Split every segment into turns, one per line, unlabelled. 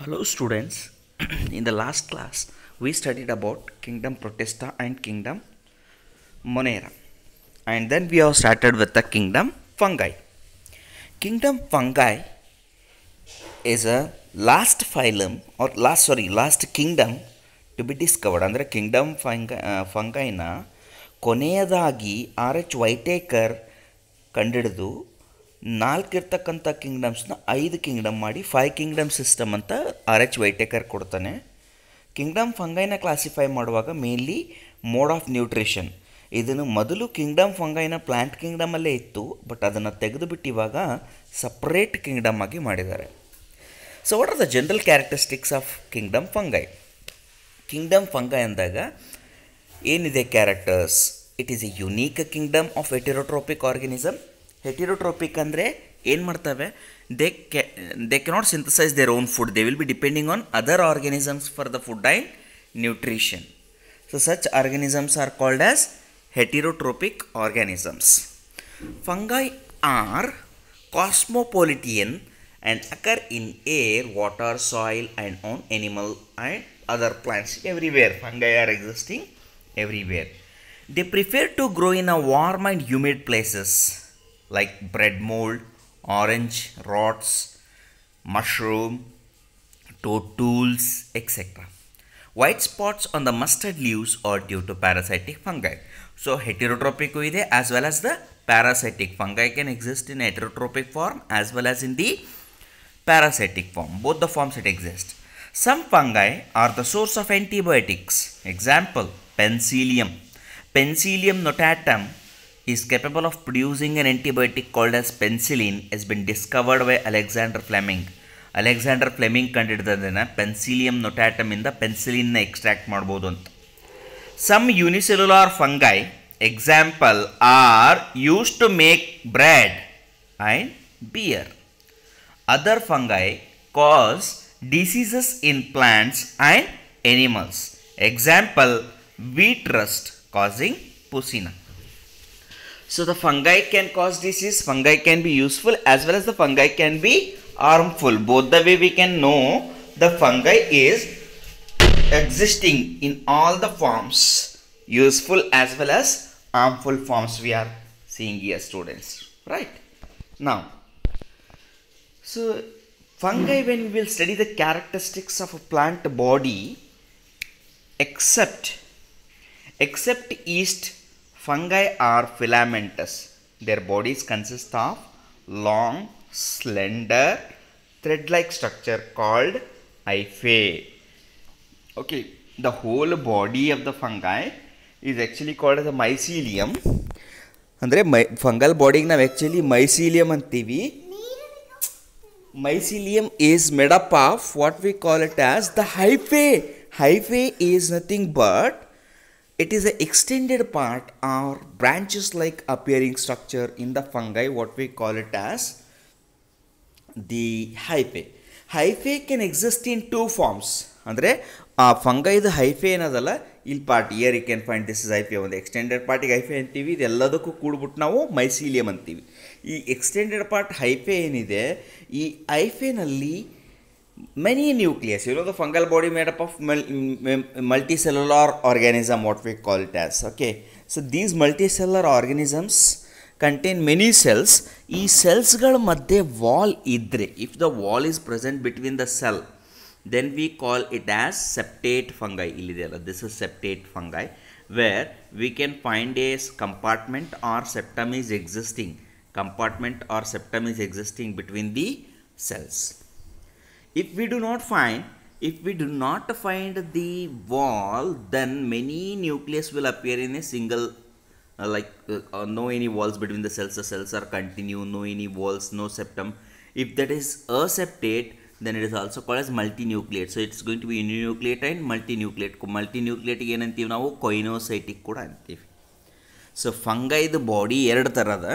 Hello students, in the last class we studied about kingdom Protista and kingdom Monera, and then we have started with the kingdom Fungi. Kingdom Fungi is a last phylum or last kingdom to be discovered. ಅಂದರೆ Kingdom ಫಂಗೈನ ಕೊನೆಯದಾಗಿ RH ವೈಟೇಕರ್ ಕಂಡಿಡಿದು ನಾಲ್ಕಿರ್ತಕ್ಕಂಥ ಕಿಂಗ್ಡಮ್ಸ್ನ 5 Kingdom ಮಾಡಿ 5 Kingdom system ಅಂತ RH ವೈಟೇಕರ್ ಕೊಡ್ತಾನೆ. Kingdom ಫಂಗೈನ classify ಮಾಡುವಾಗ mainly mode of nutrition, ಇದನ್ನು ಮೊದಲು Kingdom ಫಂಗೈನ plant ಕಿಂಗ್ಡಮಲ್ಲೇ ಇತ್ತು, but ಅದನ್ನು ತೆಗೆದುಬಿಟ್ಟು ಇವಾಗ ಸಪ್ರೇಟ್ ಕಿಂಗ್ಡಮ್ ಆಗಿ ಮಾಡಿದ್ದಾರೆ. So what are the general characteristics of kingdom fungi? Kingdom fungi ಅಂದಾಗ ಏನಿದೆ characters? It is a unique kingdom of heterotrophic organism. Heterotrophic ಅಂದರೆ ಏನು ಮಾಡ್ತವೆ? They cannot synthesize their own food, they will be depending on other organisms for the food and nutrition. So such organisms are called as heterotrophic organisms. Fungi are cosmopolitan and occur in air, water, soil and on animal and other plants. Everywhere fungi are existing everywhere. They prefer to grow in a warm and humid places like bread mold, orange rots, mushroom, toadstools, etc. White spots on the mustard leaves are due to parasitic fungi. So heterotrophic ide as well as the parasitic. Fungi can exist in heterotrophic form as well as in the parasitic form. Both the forms it exist. Some fungi are the source of antibiotics. Example, Penicillium. Penicillium notatum is capable of producing an antibiotic called as penicillin, has been discovered by Alexander Fleming. Alexander Fleming ಕಂಡಿಡಿದದನ್ನು Penicillium ನೊಟ್ಯಾಟಮಿಂದ ಪೆನ್ಸಿಲಿನ್ನ extract ಮಾಡ್ಬೋದು ಅಂತ. Some unicellular fungi example are used to make bread and beer. Other fungi cause diseases in plants and animals. Example wheat rust causing pussina. So the fungi can cause disease, fungi can be useful as well as the fungi can be harmful. Both the way we can know the fungi is existing in all the forms, useful as well as harmful forms we are seeing here, students, right? Now, so fungi, when we will study the characteristics of a plant body, except yeast, fungi are filamentous. Their bodies consist of long, slender, thread-like structure called hyphae. Okay, the whole body of the fungi is actually called as a mycelium. ಅಂದರೆ fungal ಬಾಡಿಗೆ ನಾವು actually ಮೈಸೀಲಿಯಮ್ ಅಂತೀವಿ. Mycelium is made up of what we call it as the hyphae. Hyphae is nothing but it is an extended part or branches like appearing structure in the fungi, what we call it as the hyphae. Hyphae can exist in two forms. ಅಂದರೆ ಆ ಫಂಗೈದು hyphae ಏನದಲ್ಲ, ಇಲ್ಲಿ part here you can find this is hyphae. ಒಂದು extended ಪಾರ್ಟಿಗೆ hyphae ಅಂತೀವಿ, ಇದೆಲ್ಲದಕ್ಕೂ ಕೂಡ್ಬಿಟ್ಟು ನಾವು ಮೈಸೀಲಿಯಮ್ ಅಂತೀವಿ. ಈ ಎಕ್ಸ್ಟೆಂಡೆಡ್ ಪಾರ್ಟ್ ಹೈಫೆ ಏನಿದೆ, ಈ ಹೈಫೆನಲ್ಲಿ many nucleus, you know the fungal body made up of multicellular organism, what we call it as. Okay, so these multicellular organisms contain many cells. ಈ ಸೆಲ್ಸ್ಗಳ ಮಧ್ಯೆ ವಾಲ್ ಇದ್ದರೆ, if the wall is present between the cell, then we call it as septate fungi. ಇಲ್ಲಿದೆಯಲ್ಲ, this is septate fungi, where we can find a compartment or septum is existing, between the cells. If we do not find the wall, then many nucleus will appear in a single, no any walls between the cells are continue, no any walls, no septum. If that is a septate, then it is also called as multinucleate. So it's going to be uninucleate and multinucleate. Multinucleate ಏನಂತೀವಿ ನಾವು, ಕೊಯಿನೋಸೈಟಿಕ್ ಕೂಡ ಅಂತೀವಿ. So ಫಂಗೈದು body ಎರಡು ಥರದ.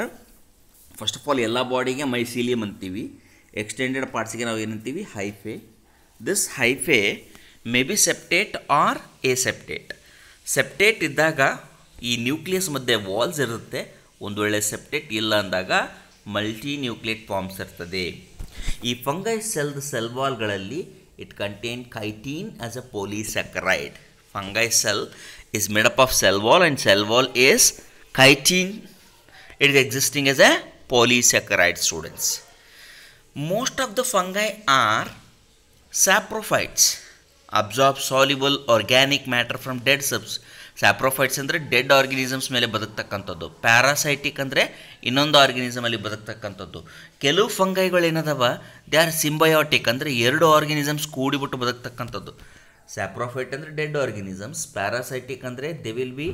First of all ಎಲ್ಲ ಬಾಡಿಗೆ ಮೈಸೀಲಿಯಮ್ ಅಂತೀವಿ, extended ಪಾರ್ಟ್ಸ್ಗೆ ನಾವು ಏನಂತೀವಿ, hyphae. This hyphae may be septate or aseptate. Septate ಇದ್ದಾಗ ಈ ನ್ಯೂಕ್ಲಿಯಸ್ ಮಧ್ಯೆ ವಾಲ್ಸ್ ಇರುತ್ತೆ, ಒಂದು ವೇಳೆ ಸೆಪ್ಟೇಟ್ ಇಲ್ಲ ಅಂದಾಗ ಮಲ್ಟಿ ನ್ಯೂಕ್ಲಿಯೇಟ್ ಫಾರ್ಮ್ಸ್ ಇರ್ತದೆ. ಈ ಫಂಗೈ ಸೆಲ್ ವಾಲ್ಗಳಲ್ಲಿ It contains chitin as a polysaccharide. Fungi cell is made up of cell wall, and cell wall is chitin. It is existing as a polysaccharide, students. Most of the fungi are saprophytes, absorb soluble organic matter from dead subs. Saprophytes ಅಂದರೆ dead organisms ಮೇಲೆ ಬದುಕ್ತಕ್ಕಂಥದ್ದು. Parasitic ಅಂದರೆ ಇನ್ನೊಂದು ಆರ್ಗನಿಸಮಲ್ಲಿ ಬದುಕ್ತಕ್ಕಂಥದ್ದು. ಕೆಲವು ಫಂಗೈಗಳು ಏನದವ, they are symbiotic, ಅಂದರೆ ಎರಡು organisms ಕೂಡಿಬಿಟ್ಟು ಬದುಕ್ತಕ್ಕಂಥದ್ದು. ಸ್ಯಾಪ್ರೋಫೈಟ್ ಅಂದರೆ dead organisms, parasitic ಅಂದರೆ they will be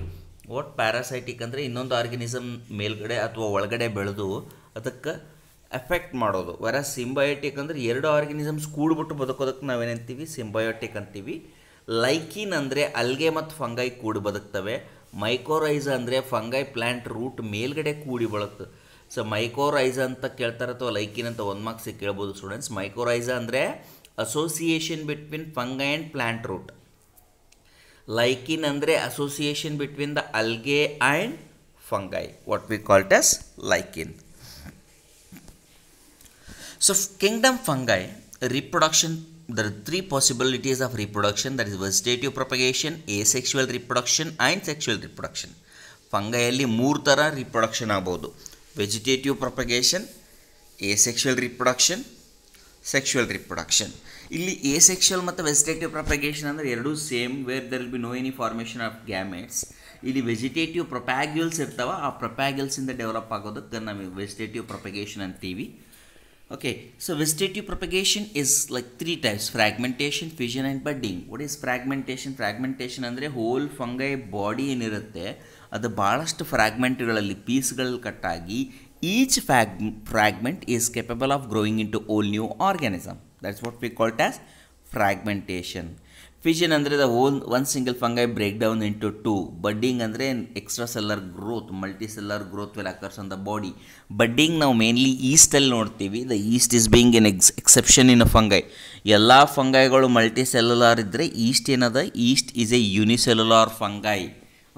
what parasitic ಅಂದರೆ ಇನ್ನೊಂದು ಆರ್ಗನಿಸಮ್ ಮೇಲ್ಗಡೆ ಅಥವಾ ಒಳಗಡೆ ಬೆಳೆದು ಅದಕ್ಕೆ ಎಫೆಕ್ಟ್ ಮಾಡೋದು. ವರ ಸಿಂಬಯೋಟಿಕ್ ಅಂದರೆ ಎರಡು ಆರ್ಗನಿಸಮ್ಸ್ ಕೂಡಿಬಿಟ್ಟು ಬದುಕೋದಕ್ಕೆ ನಾವೇನಂತೀವಿ, ಸಿಂಬಯೋಟಿಕ್ ಅಂತೀವಿ. ಲೈಕಿನ್ ಅಂದರೆ ಅಲ್ಗೆ ಮತ್ತು ಫಂಗೈ ಕೂಡಿ ಬದುಕ್ತವೆ. ಮೈಕೋರೈಸ ಅಂದರೆ ಫಂಗೈ ಪ್ಲ್ಯಾಂಟ್ ರೂಟ್ ಮೇಲ್ಗಡೆ ಕೂಡಿ ಬದುಕ್ತದೆ. ಸೊ ಮೈಕೋರೈಸ ಅಂತ ಕೇಳ್ತಾರೆ ಅಥವಾ ಲೈಕಿನ್ ಅಂತ ಒಂದು ಮಾರ್ಕ್ಸಿಗೆ ಕೇಳ್ಬೋದು ಸ್ಟೂಡೆಂಟ್ಸ್. ಮೈಕೋರೈಸ ಅಂದರೆ association between fungi and plant root. Lichen ಅಂದರೆ association between the algae and fungi, what we called as lichen. So kingdom fungi reproduction, there are three possibilities of reproduction, that is vegetative propagation, asexual reproduction and sexual reproduction. ಫಂಗೈಯಲ್ಲಿ ಮೂರು ಥರ reproduction ಆಗ್ಬೋದು. Vegetative propagation, asexual reproduction, sexual reproduction. ಇಲ್ಲಿ asexual ಮತ್ತು vegetative propagation ಅಂದರೆ ಎರಡೂ same, where there will be no any formation of gametes. ಇಲ್ಲಿ vegetative propagules ಇರ್ತಾವೆ, ಆ ಪ್ರೊಪ್ಯಾಗ್ಯೂಲ್ಸಿಂದ ಡೆವಲಪ್ ಆಗೋದಕ್ಕೆ ನಾವು ವೆಜಿಟೇಟಿವ್ ಪ್ರೊಪಗೇಷನ್ ಅಂತೀವಿ. Okay, so vegetative propagation is like three types: fragmentation, fission and budding. What is fragmentation? Fragmentation ಅಂದರೆ whole fungi body ಏನಿರುತ್ತೆ ಅದು ಭಾಳಷ್ಟು ಫ್ರಾಗ್ಮೆಂಟ್ಗಳಲ್ಲಿ ಪೀಸ್ಗಳಲ್ಲಿ ಕಟ್ಟಾಗಿ each fragment is capable of growing into whole new organism. That's what we called as fragmentation. Fission ಅಂದರೆ the one single fungi break down into two. Budding ಅಂದರೆ extra cellular growth, multi cellular growth will occurs on the body. Budding ನಾವು mainly ಈಸ್ಟಲ್ಲಿ ನೋಡ್ತೀವಿ. The yeast is being an exception in a fungi. ಎಲ್ಲ ಫಂಗೈಗಳು multi cellular ಇದ್ದರೆ yeast ಏನದ, yeast is a unicellular fungi.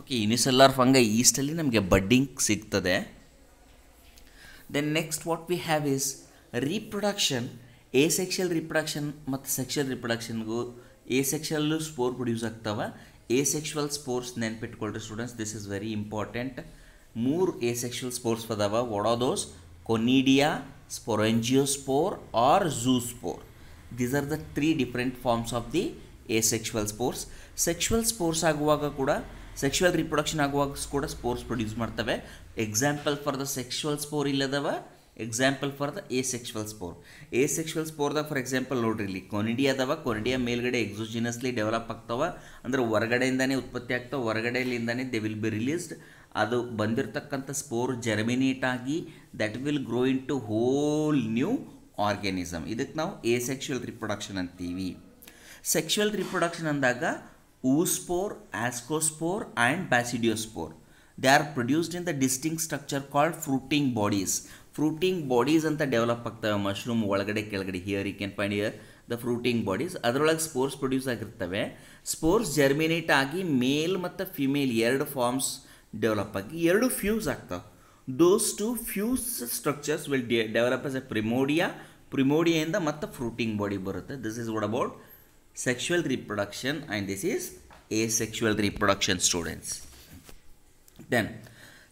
Okay, unicellular fungi ಈಸ್ಟಲ್ಲಿ ನಮಗೆ budding ಸಿಗ್ತದೆ. Then next what we have is reproduction. Asexual reproduction ಮತ್ತು ಸೆಕ್ಷುವಲ್ ರಿಪ್ರೊಡಕ್ಷನ್ಗೂ ಏಸೆಕ್ಷುವಲ್ಲು ಸ್ಪೋರ್ ಪ್ರೊಡ್ಯೂಸ್ ಆಗ್ತಾವೆ. ಏಸೆಕ್ಷುವಲ್ ಸ್ಪೋರ್ಸ್ ನೆನ್ಪಿಟ್ಕೊಳ್ರಿ students, this is very important. ಮೂರು ಏಸೆಕ್ಷುವಲ್ ಸ್ಪೋರ್ಸ್ ಅದಾವ. What are those? Conidia, sporangiospore or zoospore. These are the three different forms of the asexual spores. Sexual spores ಆಗುವಾಗ ಕೂಡ, sexual reproduction ಆಗುವಾಗ ಕೂಡ spores produce ಮಾಡ್ತವೆ. Example for the sexual spore ಇಲ್ಲದವ, example for the asexual spore. Asexual ಸ್ಪೋರ್ದಾಗ for example ನೋಡ್ರಿ, ಇಲ್ಲಿ ಕೊನಿಡಿಯಾ ಅದಾವ. ಕೊನಿಡಿಯಾ ಮೇಲ್ಗಡೆ ಎಕ್ಸೋಜಿನಸ್ಲಿ ಡೆವಲಪ್ ಆಗ್ತಾವೆ, ಅಂದರೆ ಹೊರಗಡೆಯಿಂದನೇ ಉತ್ಪತ್ತಿ ಆಗ್ತಾವೆ, ಹೊರಗಡೆಯಿಂದನೇ ದೆ ವಿಲ್ ಬಿ ರಿಲೀಸ್ಡ್. ಅದು ಬಂದಿರತಕ್ಕಂಥ ಸ್ಪೋರ್ ಜರ್ಮಿನೇಟ್ ಆಗಿ that will grow in to hole new organism. ಇದಕ್ಕೆ ನಾವು ಏಸೆಕ್ಷುವಲ್ ರಿಪ್ರೊಡಕ್ಷನ್ ಅಂತೀವಿ. ಸೆಕ್ಷುವಲ್ ರಿಪ್ರೊಡಕ್ಷನ್ ಅಂದಾಗ oospore, ascospore and basidiospore. They are produced in the distinct structure called fruiting bodies. Fruiting bodies ಅಂತ develop ಆಗ್ತವೆ mushroom ಒಳಗಡೆ ಕೆಳಗಡೆ. Here you can find here the fruiting bodies. ಅದರೊಳಗೆ spores produce ಆಗಿರ್ತವೆ. Spores germinate ಆಗಿ ಮೇಲ್ ಮತ್ತು ಫಿಮೇಲ್ ಎರಡು ಫಾರ್ಮ್ಸ್ ಡೆವಲಪ್ ಆಗಿ ಎರಡು ಫ್ಯೂಸ್ ಆಗ್ತವೆ. Those two fuse structures will develop as a primordia. ಪ್ರಿಮೋಡಿಯಿಂದ ಮತ್ತು ಫ್ರೂಟಿಂಗ್ ಬಾಡಿ ಬರುತ್ತೆ. This is what about sexual reproduction and this is asexual reproduction, students. Then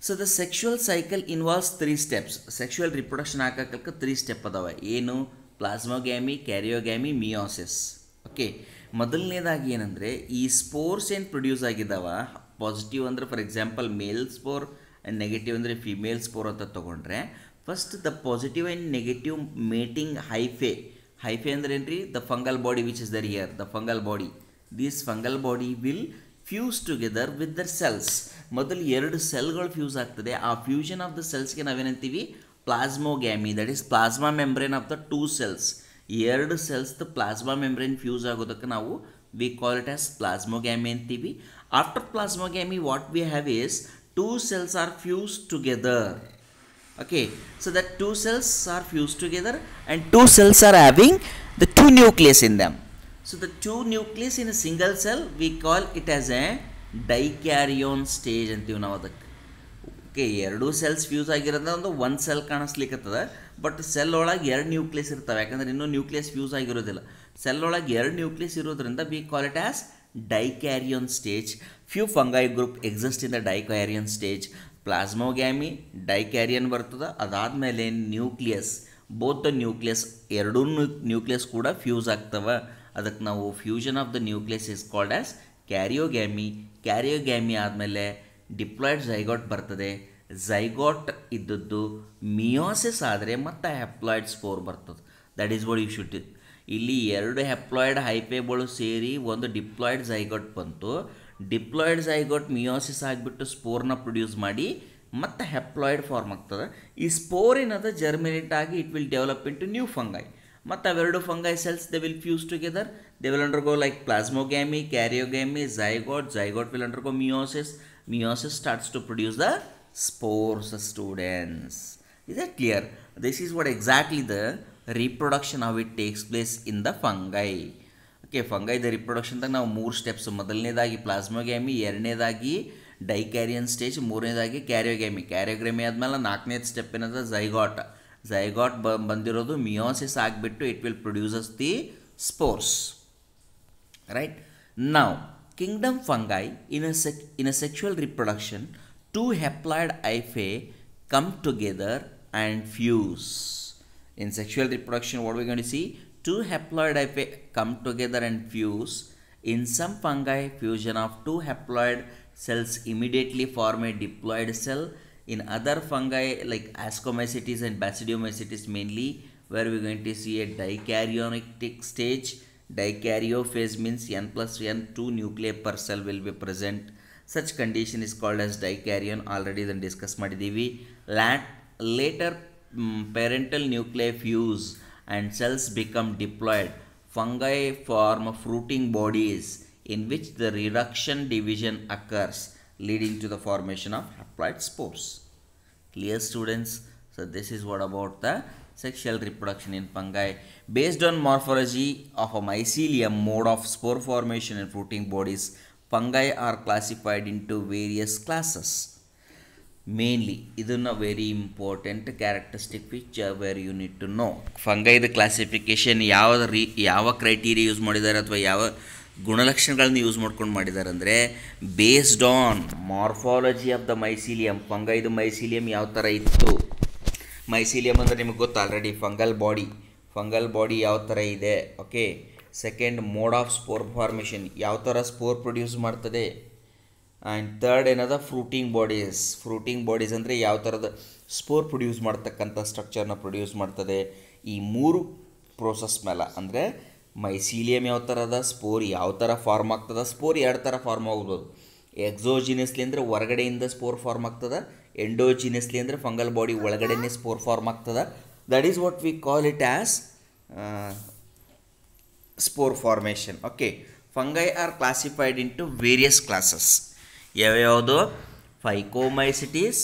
so the sexual cycle involves 3 steps. Sexual reproduction ಆಗಕ್ಕೆ 3 step ಅದಾವೆ. ಏನು? ಪ್ಲಾಸ್ಮೋಗ್ಯಾಮಿ, ಕ್ಯಾರಿಯೋಗ್ಯಾಮಿ, meiosis. Okay, ಮೊದಲನೇದಾಗಿ ಏನಂದರೆ ಈ spores ಏನು ಪ್ರೊಡ್ಯೂಸ್ ಆಗಿದ್ದಾವ, ಪಾಸಿಟಿವ್ ಅಂದರೆ for example male spore and negative ಅಂದರೆ ಫಿಮೇಲ್ ಸ್ಪೋರ್ ಅಂತ ತೊಗೊಂಡ್ರೆ, first the positive and negative mating hyphae ಅಂದರೆ ಏನು ರೀ? The fungal body which is there here, the fungal body. This fungal body will fuse together with their cells. ಮೊದಲು ಎರಡು ಸೆಲ್ಗಳು fuse ಆಗ್ತದೆ. ಆ ಫ್ಯೂಷನ್ ಆಫ್ ದ ಸೆಲ್ಸ್ಗೆ ನಾವೇನಂತೀವಿ? Plasmogamy. That is plasma membrane of the 2 cells. ಎರಡು ಸೆಲ್ಸ್ದು plasma membrane fuse ಆಗೋದಕ್ಕೆ ನಾವು we call it as plasmogamy ಅಂತೀವಿ. After plasmogamy what we have is 2 cells are fused together. Okay, so that 2 cells are fused together and 2 cells are having the 2 nucleus in them. So the 2 nucleus in a single cell we call it as a dikaryon stage ಅಂತೀವಿ ನಾವು ಅದಕ್ಕೆ. Okay, ಎರಡು cells fuse ಆಗಿರೋದ್ರೆ ಒಂದು 1 cell ಕಾಣಿಸ್ಲಿಕ್ಕತ್ತದ, but cell ಒಳಗೆ 2 nucleus ಇರ್ತವೆ. ಯಾಕಂದರೆ ಇನ್ನೂ nucleus fuse ಆಗಿರೋದಿಲ್ಲ. ಸೆಲ್ ಒಳಗೆ 2 ನ್ಯೂಕ್ಲಿಯಸ್ ಇರೋದ್ರಿಂದ we call it as dikaryon stage. Few fungi group exist in the dikaryon stage. Plasmogamy dikaryon ಬರ್ತದೆ, ಅದಾದಮೇಲೆ ನ್ಯೂಕ್ಲಿಯಸ್, ಬೋತ್ ದ ನ್ಯೂಕ್ಲಿಯಸ್, ಎರಡೂ ನ್ಯೂಕ್ಲಿಯಸ್ ಕೂಡ ಫ್ಯೂಸ್ ಆಗ್ತವೆ. ಅದಕ್ಕೆ ನಾವು fusion of the nucleus is called as karyogamy. Karyogamy ಆದಮೇಲೆ diploid zygote ಬರ್ತದೆ. Zygote ಇದ್ದದ್ದು ಮಿಯೋಸಿಸ್ ಆದರೆ ಮತ್ತೆ ಹೆಪ್ಲಾಯ್ಡ್ ಸ್ಪೋರ್ ಬರ್ತದೆ. That is what you should. ಇಲ್ಲಿ 2 ಹೆಪ್ಲಾಯ್ಡ್ ಹೈಪೇಗಳು ಸೇರಿ ಒಂದು ಡಿಪ್ಲಾಯ್ಡ್ ಝೈಗಾಟ್ ಬಂತು. ಡಿಪ್ಲಾಯ್ಡ್ ಝೈಗಾಟ್ ಮಿಯೋಸಿಸ್ ಆಗಿಬಿಟ್ಟು ಸ್ಪೋರ್ನ ಪ್ರೊಡ್ಯೂಸ್ ಮಾಡಿ ಮತ್ತು ಹೆಪ್ಲಾಯ್ಡ್ ಫಾರ್ಮ್ ಆಗ್ತದೆ. ಈ ಸ್ಪೋರ್ ಏನದ ಜರ್ಮಿನೇಟ್ ಆಗಿ it will develop into new fungi. ಮತ್ತು ಅವೆರಡು fungi cells they will fuse together. They will undergo like plasmogamy, karyogamy, zygote. Zygote will undergo meiosis. Meiosis starts to produce the spores, students. Is that clear? This is what exactly the reproduction, how it takes place in the fungi. Okay, fungi the reproduction ದಾಗ ನಾವು 3 steps. ಮೊದಲನೇದಾಗಿ ಪ್ಲಾಸ್ಮೋಗ್ಯಾಮಿ, ಎರಡನೇದಾಗಿ ಡೈಕ್ಯಾರಿಯನ್ stage, ಮೂರನೇದಾಗಿ ಕ್ಯಾರಿಯೋಗ್ಯಾಮಿ. Karyogamy ಆದಮೇಲೆ 4ನೇ step ಏನದ zygote. Zygote ಬಂದಿರೋದು meiosis ಆಗಿಬಿಟ್ಟು it will produces the spores. Right now kingdom fungi in a sexual reproduction, 2 haploid hyphae come together and fuse. In sexual reproduction, what we're going to see, 2 haploid hyphae come together and fuse. In some fungi, fusion of 2 haploid cells immediately form a diploid cell. In other fungi like Ascomycetes and Basidiomycetes mainly, where we're going to see a dikaryotic stage. Dikaryophase means n plus n 2 nuclei per cell will be present. Such condition is called as dikaryon. Already then discuss ಮಾಡಿದ್ದೀವಿ. Later parental nuclei fuse and cells become diploid. Fungi form fruiting bodies in which the reduction division occurs, leading to the formation of haploid spores. Clear, students? So this is what about the sexual reproduction in fungi. Based on morphology of a mycelium mode of spore formation and fruiting bodies, fungi are classified into various classes. Mainly, this is a very important characteristic feature where you need to know. Fungi the classification ಯಾವ criteria use ಮಾಡಿದ್ದಾರೆ ಅಥವಾ ಯಾವ ಗುಣಲಕ್ಷಣಗಳನ್ನು use ಮಾಡ್ಕೊಂಡು ಮಾಡಿದ್ದಾರೆ ಅಂದರೆ, based on morphology of the mycelium. ಫಂಗೈದು mycelium ಯಾವ ಥರ ಇತ್ತು. ಮೈಸೀಲಿಯಂ ಅಂದರೆ ನಿಮಗೆ ಗೊತ್ತು ಆಲ್ರೆಡಿ, ಫಂಗಲ್ ಬಾಡಿ ಯಾವ ಥರ ಇದೆ. Okay, second mode of spore formation, ಯಾವ ಥರ ಸ್ಪೋರ್ ಪ್ರೊಡ್ಯೂಸ್ ಮಾಡ್ತದೆ. ಆ್ಯಂಡ್ ಥರ್ಡ್ ಏನದ ಫ್ರೂಟಿಂಗ್ ಬಾಡೀಸ್ ಅಂದರೆ ಯಾವ ಥರದ ಸ್ಪೋರ್ ಪ್ರೊಡ್ಯೂಸ್ ಮಾಡ್ತಕ್ಕಂಥ ಸ್ಟ್ರಕ್ಚರ್ನ ಪ್ರೊಡ್ಯೂಸ್ ಮಾಡ್ತದೆ. ಈ 3 ಪ್ರೋಸೆಸ್ ಮೇಲೆ ಅಂದರೆ ಮೈಸೀಲಿಯಂ ಯಾವ ಥರ ಅದ, ಸ್ಪೋರ್ ಯಾವ ಥರ ಫಾರ್ಮ್ ಆಗ್ತದೆ. ಸ್ಪೋರ್ 2 ಥರ ಫಾರ್ಮ್ ಆಗ್ಬೋದು. ಎಕ್ಸೋಜಿನಿಯಸ್ಲಿ ಅಂದರೆ ಹೊರಗಡೆಯಿಂದ ಸ್ಪೋರ್ ಫಾರ್ಮ್ ಆಗ್ತದೆ. ಎಂಡೋಜಿನಿಯಸ್ಲಿ ಅಂದರೆ ಫಂಗಲ್ ಬಾಡಿ ಒಳಗಡೆನೇ ಸ್ಪೋರ್ ಫಾರ್ಮ್ ಆಗ್ತದೆ. That is what we call it as spore formation. Okay, fungi are classified into various classes. ಯಾವ್ಯಾವುದು? ಫೈಕೋಮೈಸಿಟೀಸ್,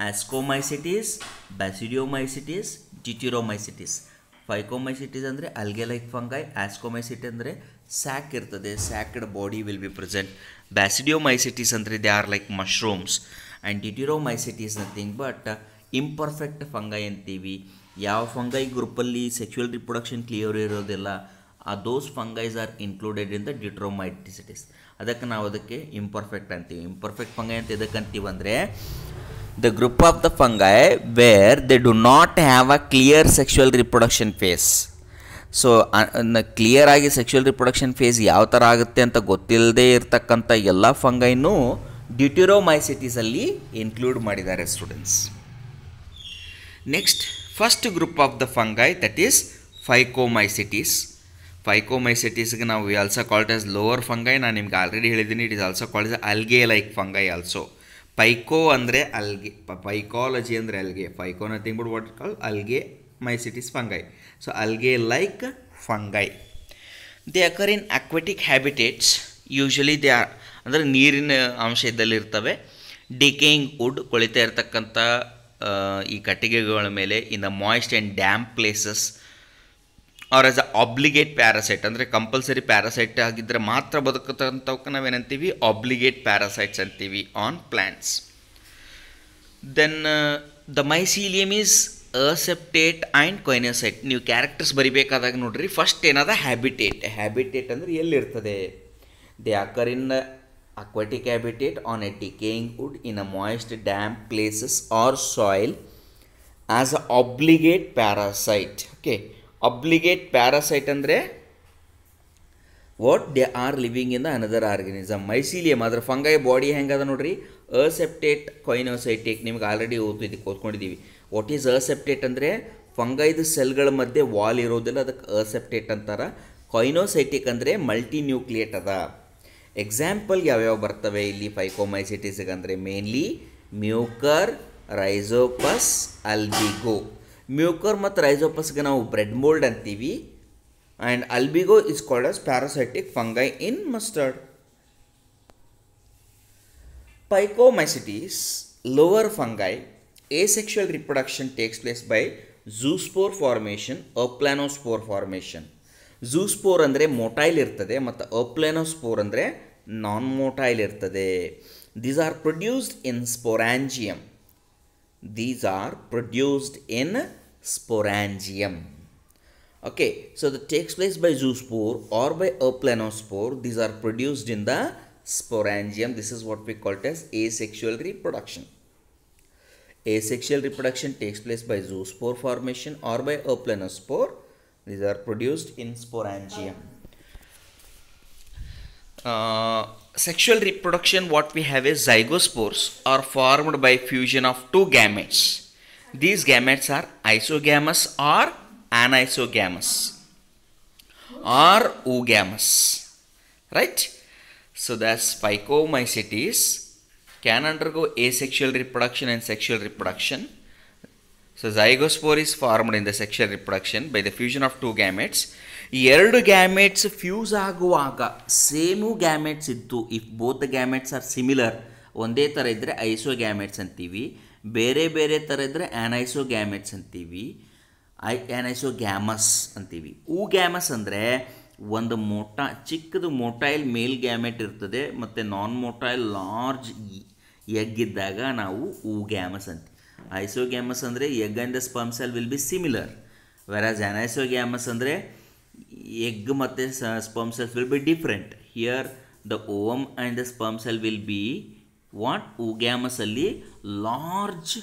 ಆಸ್ಕೋಮೈಸಿಟೀಸ್, ಬ್ಯಾಸಿಡಿಯೋಮೈಸಿಟೀಸ್, ಡಿಟ್ಯೂರೋಮೈಸಿಟೀಸ್. ಫೈಕೋಮೈಸಿಟೀಸ್ ಅಂದರೆ ಅಲ್ಗೆ ಲೈಕ್ ಫಂಗೈ. ಆಸ್ಕೋಮೈಸಿಟಿ ಅಂದರೆ ಸ್ಯಾಕ್ ಇರ್ತದೆ, sacked body will be present. Basidiomycetes ಅಂದರೆ they are like mushrooms. And deuteromycetes nothing but imperfect fungi ಅಂತೀವಿ. ಯಾವ fungi ಗ್ರೂಪಲ್ಲಿ sexual reproduction clear ಇರೋದಿಲ್ಲ, those fungis are included in the deuteromycetes. ಅದಕ್ಕೆ ನಾವು ಅದಕ್ಕೆ ಇಂಪರ್ಫೆಕ್ಟ್ ಅಂತೀವಿ. ಇಂಪರ್ಫೆಕ್ಟ್ ಫಂಗೈ ಅಂತ ಎದಕ್ಕೆ ಅಂತೀವಿ ಅಂದರೆ, the group of the fungi where they do not have a clear sexual reproduction phase. So clear ಆಗಿ ಸೆಕ್ಷುವಲ್ ರಿಪ್ರೊಡಕ್ಷನ್ ಫೇಸ್ ಯಾವ ಥರ ಆಗುತ್ತೆ ಅಂತ ಗೊತ್ತಿಲ್ಲದೆ ಇರತಕ್ಕಂಥ ಎಲ್ಲ ಫಂಗೈನೂ ಡ್ಯೂಟ್ಯೂರೋಮೈಸಿಟೀಸಲ್ಲಿ ಇನ್ಕ್ಲೂಡ್ ಮಾಡಿದ್ದಾರೆ students. Next first group of the fungi that is phycomycetes. ಫೈಕೋಮೈಸಿಟೀಸ್ಗೆ ನಾವು also called as lower fungi. ನಾನು ನಿಮ್ಗೆ ಆಲ್ರೆಡಿ ಹೇಳಿದ್ದೀನಿ, it is also called as algae like fungi also. Phyco ಅಂದರೆ ಅಲ್ಗೆ, ಪೈಕಾಲಜಿ ಅಂದರೆ algae, phyco nothing but what call algae mycetes fungi. So algae like fungi. They occur in aquatic habitats. Usually they are ಅಂದರೆ ನೀರಿನ ಅಂಶ ಇದ್ದಲ್ಲಿರ್ತವೆ. Decaying wood, ಕೊಳಿತಾ ಇರ್ತಕ್ಕಂಥ ಈ ಕಟ್ಟಿಗೆಗಳ ಮೇಲೆ in the moist and damp places. Are as a obligate parasite, ಅಂದರೆ compulsory parasite ಆಗಿದ್ದರೆ ಮಾತ್ರ ಬದುಕತಕ್ಕಂಥವಕ್ಕೆ ನಾವೇನಂತೀವಿ ಆಬ್ಲಿಗೇಟ್ ಪ್ಯಾರಾಸೈಟ್ಸ್ ಅಂತೀವಿ on plants. Then the mycelium is aseptate and coenocyte. ನೀವು ಕ್ಯಾರೆಕ್ಟರ್ಸ್ ಬರಿಬೇಕಾದಾಗ ನೋಡ್ರಿ, ಫಸ್ಟ್ ಏನದ ಹ್ಯಾಬಿಟೇಟ್. ಹ್ಯಾಬಿಟೇಟ್ ಅಂದರೆ ಎಲ್ಲಿರ್ತದೆ? They occur in aquatic habitat on a decaying wood in a moist damp places or soil as a obligate parasite. Okay, obligate parasite ಅಂದರೆ what they are living in the another organism. Mycelium ಅದರ fungi body ಹೆಂಗದ ನೋಡ್ರಿ, aseptate coenocytic. ನಿಮ್ಗೆ already ಓದ್ಕೊಂಡಿದ್ದೀವಿ. What is aseptate ಅಂದರೆ ಫಂಗೈದು ಸೆಲ್ಗಳ ಮಧ್ಯೆ wall ಇರೋದಿಲ್ಲ, ಅದಕ್ಕೆ ಅಸೆಪ್ಟೇಟ್ ಅಂತಾರೆ. ಕೊಯ್ನೋಸೈಟಿಕ್ ಅಂದರೆ ಮಲ್ಟಿ ನ್ಯೂಕ್ಲಿಯೇಟ್ ಅದ. ಎಕ್ಸಾಂಪಲ್ ಯಾವ್ಯಾವ ಬರ್ತವೆ ಇಲ್ಲಿ ಫೈಕೋಮೈಸಿಟಿಸ್ಗೆ ಅಂದರೆ mainly Mucor, Rhizopus, Albugo. Mucor ಮತ್ತು ರೈಸೋಪಸ್ಗೆ ನಾವು ಬ್ರೆಡ್ ಮೋಲ್ಡ್ ಅಂತೀವಿ. And Albugo is called as parasitic fungi in mustard. Phycomycetes, lower fungi, asexual reproduction takes place by zoospore formation, aplanospore formation. Zoospore ಅಂದರೆ ಮೊಟೈಲ್ ಇರ್ತದೆ ಮತ್ತು ಅಪ್ಲಾನೋಸ್ಪೋರ್ ಅಂದರೆ non motile ಇರ್ತದೆ. These are produced in sporangium. Okay, so that takes place by zoospore or by aplanospore. These are produced in the sporangium. This is what we call it as asexual reproduction. Asexual reproduction takes place by zoospore formation or by aplanospore. These are produced in sporangium. Sexual reproduction, what we have is zygospores are formed by fusion of two gametes. These gametes are isogamous or anisogamous or oogamous, right? So thus Phycomycetes can undergo asexual reproduction and sexual reproduction. So zygospore is formed in the sexual reproduction by the fusion of two gametes. ಎರಡು gametes fuse ಆಗುವಾಗ same gametes ಇದ್ದು, if both the gametes R similar, ಒಂದೇ ಥರ ಇದ್ದರೆ ಐಸೋಗ್ಯಾಮೆಟ್ಸ್ ಅಂತೀವಿ, ಬೇರೆ ಬೇರೆ ಥರ ಇದ್ದರೆ ಆ್ಯನೈಸೋಗ್ಯಾಮೆಟ್ಸ್ ಅಂತೀವಿ, ಆ್ಯನೈಸೋಗ್ಯಾಮಸ್ ಅಂತೀವಿ. ಗ್ಯಾಮಸ್ ಅಂದರೆ ಒಂದು ಚಿಕ್ಕದು ಮೊಟೈಲ್ ಮೇಲ್ ಗ್ಯಾಮೆಟ್ ಇರ್ತದೆ ಮತ್ತು ನಾನ್ ಮೊಟೈಲ್ ಲಾರ್ಜ್ ಎಗ್ ಇದ್ದಾಗ ನಾವು ಗ್ಯಾಮಸ್ ಅಂತೀವಿ. ಐಸೋಗ್ಯಾಮಸ್ ಅಂದರೆ egg and the sperm cell will be similar, whereas anisogamous ಅಂದರೆ ಎಗ್ ಮತ್ತು sperm cells will be different. Here the ovum and the sperm cell will be what oogamous ಅಲ್ಲಿ large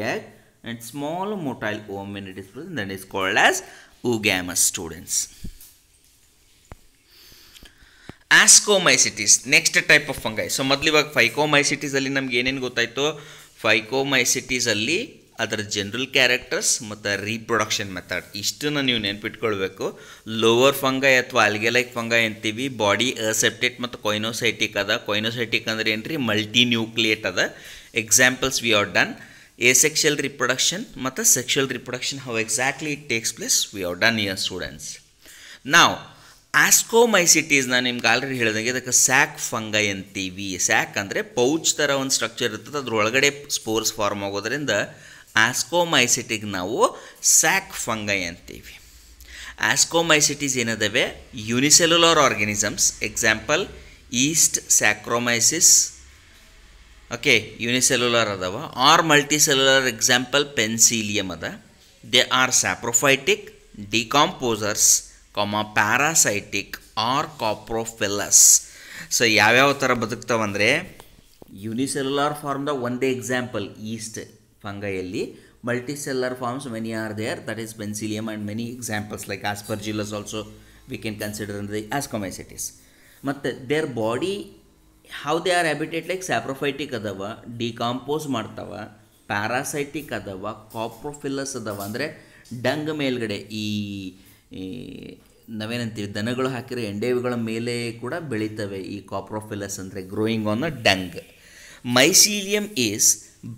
egg and small motile ovum when it is present, that is called as oogamous, students. Ascomycetes, next type of fungi. So ಮೊದಲು ಇವಾಗ ಫೈಕೋಮೈಸಿಟೀಸ್ ಅಲ್ಲಿ ನಮ್ಗೆ ಏನೇನು ಗೊತ್ತಾಯಿತು, ಫೈಕೋಮೈಸಿಟೀಸ್ ಅಲ್ಲಿ ಅದರ general characters ಮತ್ತು ರೀಪ್ರೊಡಕ್ಷನ್ ಮೆಥಡ್ ಇಷ್ಟನ್ನು ನೀವು ನೆನ್ಪಿಟ್ಕೊಳ್ಬೇಕು. ಲೋವರ್ ಫಂಗೈ ಅಥವಾ ಆಲ್ಗೆಲೈಕ್ ಫಂಗೈ ಅಂತೀವಿ. ಬಾಡಿ ಅಸೆಪ್ಟೇಟ್ ಮತ್ತು ಕೊಯ್ನೋಸೈಟಿಕ್ ಅದ. ಕೊಯ್ನೋಸೈಟಿಕ್ ಅಂದರೆ ಏನ್ರಿ, ಮಲ್ಟಿ ನ್ಯೂಕ್ಲಿಯೇಟ್ ಅದ. Examples we are done. Asexual reproduction ಮತ್ತು sexual reproduction, how exactly it takes place, we have done here, students. Now Ascomycetes ನಾನು ನಿಮ್ಗೆ ಆಲ್ರೆಡಿ ಹೇಳಿದಂಗೆ ಅದಕ್ಕೆ ಸ್ಯಾಕ್ ಫಂಗೈ ಅಂತೀವಿ. ಸ್ಯಾಕ್ ಅಂದರೆ ಪೌಚ್ ಥರ ಒಂದು ಸ್ಟ್ರಕ್ಚರ್ ಇರ್ತದೆ, ಅದ್ರೊಳಗಡೆ ಸ್ಪೋರ್ಸ್ ಫಾರ್ಮ್ ಆಗೋದ್ರಿಂದ ಆಸ್ಕೋಮೈಸಿಟಿಗೆ ನಾವು ಸ್ಯಾಕ್ ಫಂಗೈ ಅಂತೀವಿ. ಆಸ್ಕೋಮೈಸಿಟೀಸ್ ಏನದವೆ, unicellular organisms. Example yeast Saccharomyces, okay, unicellular ಅದಾವ. ಆರ್ ಮಲ್ಟಿಸೆಲ್ಯುಲರ್, ಎಕ್ಸಾಂಪಲ್ ಪೆನ್ಸಿಲಿಯಮ್ ಅದ. They are saprophytic, decomposers, parasitic or coprophilous. So ಯಾವ್ಯಾವ ಥರ ಬದುಕ್ತಾವಂದರೆ, ಯೂನಿಸೆಲ್ಯುಲರ್ ಫಾರ್ಮ್ದ ಒಂದೇ ಎಕ್ಸಾಂಪಲ್ ಈಸ್ಟ್ ಫಂಗೈಯಲ್ಲಿ. Multicellular forms many are there, that is Penicillium and many examples like Aspergillus also we can consider in the ascomycetes. ಮತ್ತು their body how they are habitat like saprophytic ಅದಾವ, decompose ಮಾಡ್ತಾವ, parasitic ಅದಾವ, ಕಾಪ್ರೋಫಿಲ್ಲಸ್ ಅದಾವ. ಅಂದರೆ dung ಮೇಲ್ಗಡೆ ಈ ನಾವೇನಂತೀವಿ ದನಗಳು ಹಾಕಿರೋ ಎಂಡೆಗಳ ಮೇಲೆ ಕೂಡ ಬೆಳೀತವೆ ಈ ಕಾಪ್ರೋಫಿಲ್ಲಸ್ ಅಂದರೆ, growing on the dung. Mycelium is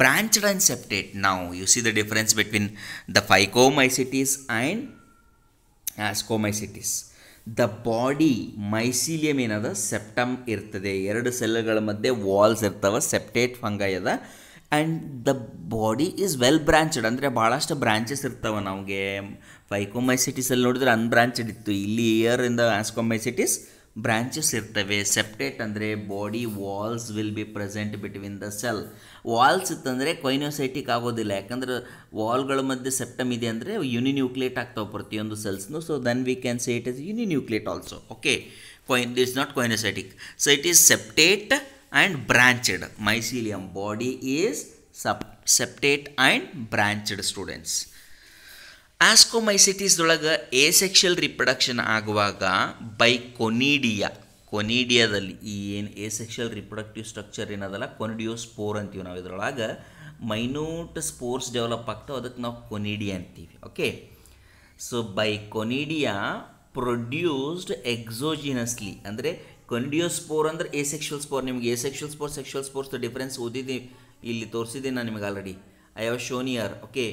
branched and septate. ನಾವು you see the difference between the phycomycetes and ascomycetes. The body mycelium ಏನದ, ಸೆಪ್ಟಮ್ ಇರ್ತದೆ, ಎರಡು ಸೆಲ್ಗಳ ಮಧ್ಯೆ ವಾಲ್ಸ್ ಇರ್ತವೆ, ಸೆಪ್ಟೇಟ್ ಫಂಗೈ ಅದ. And the body is well branched, ಅಂದರೆ ಭಾಳಷ್ಟು ಬ್ರಾಂಚಸ್ ಇರ್ತವೆ. ನಮಗೆ ಫೈಕೋಮೈಸಿಟೀಸಲ್ಲಿ ನೋಡಿದ್ರೆ ಅನ್ಬ್ರಾಂಚಡ್ ಇತ್ತು, ಇಲ್ಲಿ here in the ascomycetes branches ಇರ್ತವೆ. ಸೆಪ್ಟೇಟ್ ಅಂದರೆ body walls will be present between the cell. Walls ಇತ್ತಂದರೆ ಕೊಯ್ನೋಸೈಟಿಕ್ ಆಗೋದಿಲ್ಲ, ಯಾಕಂದ್ರೆ ವಾಲ್ಗಳ ಮಧ್ಯೆ ಸೆಪ್ಟಮ್ ಇದೆ ಅಂದರೆ ಯುನಿನ್ಯೂಕ್ಲಿಯೇಟ್ ಆಗ್ತಾವೆ ಪ್ರತಿಯೊಂದು ಸೆಲ್ಸ್ನು. So then we can say it is uninucleate also. Okay, it's not coenocytic. So it is septate and branched. Mycelium body is septate and branched students. ಆಸ್ಕೋಮೈಸಿಟಿಸ್ದೊಳಗೆ ಎಸೆಕ್ಷುವಲ್ ರಿಪ್ರೊಡಕ್ಷನ್ ಆಗುವಾಗ ಬೈ ಕೊನಿಡಿಯಾದಲ್ಲಿ ಈ ಏನು ಎಸೆಕ್ಷುವಲ್ ರಿಪ್ರೊಡಕ್ಟಿವ್ ಸ್ಟ್ರಕ್ಚರ್ ಏನದಲ್ಲ ಕೊನಿಡಿಯೋಸ್ಪೋರ್ ಅಂತೀವಿ ನಾವು. ಇದರೊಳಗೆ minute spores develop ಆಗ್ತಾವೆ, ಅದಕ್ಕೆ ನಾವು ಕೊನಿಡಿಯಾ ಅಂತೀವಿ. Okay, so by conidia produced exogenously, ಅಂದರೆ ಕೊನಿಡಿಯೋಸ್ಪೋರ್ ಅಂದರೆ ಎಸೆಕ್ಷುವಲ್ ಸ್ಪೋರ್. ನಿಮಗೆ asexual spore sexual spores difference ಓದಿದ್ದು ಇಲ್ಲಿ ತೋರಿಸಿದ್ದೀನಿ ನಾನು ನಿಮಗೆ already. I have shown here. Okay,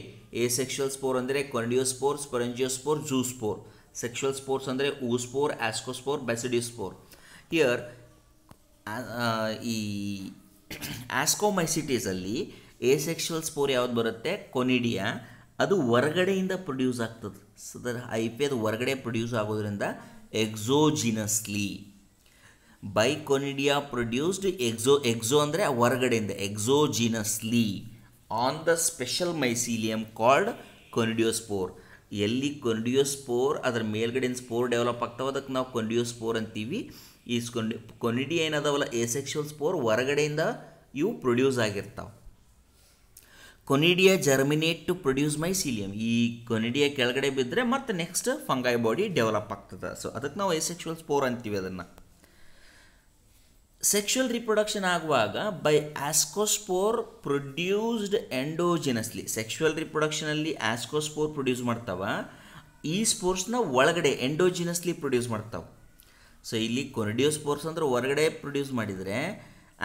asexual spore ಅಂದರೆ ಕೊನಿಡಿಯೋಸ್ಪೋರ್, ಸ್ಪೊರೆಂಜಿಯೋಸ್ಪೋರ್, ಝೂಸ್ಪೋರ್. ಸೆಕ್ಷುವಲ್ ಸ್ಪೋರ್ಸ್ ಅಂದರೆ ಊಸ್ಪೋರ್, ಆಸ್ಕೋಸ್ಪೋರ್, ಬ್ಯಾಸಿಡಿಯೋಸ್ಪೋರ್. ಹಿಯರ್ ಈ ಆಸ್ಕೋಮೈಸಿಟೀಸಲ್ಲಿ ಎಸೆಕ್ಷುವಲ್ ಸ್ಪೋರ್ ಯಾವ್ದು ಬರುತ್ತೆ, ಕೊನಿಡಿಯಾ. ಅದು ಹೊರಗಡೆಯಿಂದ ಪ್ರೊಡ್ಯೂಸ್ ಆಗ್ತದೆ. ಸೊ ದರ್ ಐಪಿ ಅದು ಹೊರಗಡೆ ಪ್ರೊಡ್ಯೂಸ್ ಆಗೋದ್ರಿಂದ exogenously. By conidia produced exo ಅಂದರೆ ಹೊರಗಡೆಯಿಂದ, exogenously on the special mycelium called conidiospore. ಎಲ್ಲಿ ಕೊನಿಡಿಯೋಸ್ಪೋರ್ ಅದರ ಮೇಲ್ಗಡೆಯಿಂದ ಸ್ಪೋರ್ ಡೆವಲಪ್ ಆಗ್ತಾವೆ, ಅದಕ್ಕೆ ನಾವು ಕೊನಿಡಿಯೋಸ್ಪೋರ್ ಅಂತೀವಿ. ಈ ಕೊನಿಡಿಯಾ ಏನದಾವಲ್ಲ ಎಸೆಕ್ಷುವಲ್ ಸ್ಪೋರ್ ಹೊರಗಡೆಯಿಂದ ಇವು ಪ್ರೊಡ್ಯೂಸ್ ಆಗಿರ್ತಾವೆ. Conidia germinate to produce mycelium. ಈ ಕೊನಿಡಿಯಾ ಕೆಳಗಡೆ ಬಿದ್ದರೆ ಮತ್ತೆ ನೆಕ್ಸ್ಟ್ ಫಂಗೈ ಬಾಡಿ ಡೆವಲಪ್ ಆಗ್ತದೆ. ಸೊ ಅದಕ್ಕೆ ನಾವು ಎಸೆಕ್ಷುವಲ್ ಸ್ಪೋರ್ ಅಂತೀವಿ ಅದನ್ನು. ಸೆಕ್ಷುವಲ್ ರಿಪ್ರೊಡಕ್ಷನ್ ಆಗುವಾಗ by ascospore produced endogenously. Sexual ರಿಪ್ರೊಡಕ್ಷನಲ್ಲಿ ಆಸ್ಕೋಸ್ಪೋರ್ ಪ್ರೊಡ್ಯೂಸ್ ಮಾಡ್ತಾವ, ಈ ಸ್ಪೋರ್ಸ್ನ ಒಳಗಡೆ ಎಂಡೋಜಿನಸ್ಲಿ ಪ್ರೊಡ್ಯೂಸ್ ಮಾಡ್ತಾವೆ. ಸೊ ಇಲ್ಲಿ ಕೊನಿಡಿಯೋಸ್ಪೋರ್ಸ್ ಅಂದ್ರೆ ಹೊರಗಡೆ ಪ್ರೊಡ್ಯೂಸ್ ಮಾಡಿದರೆ,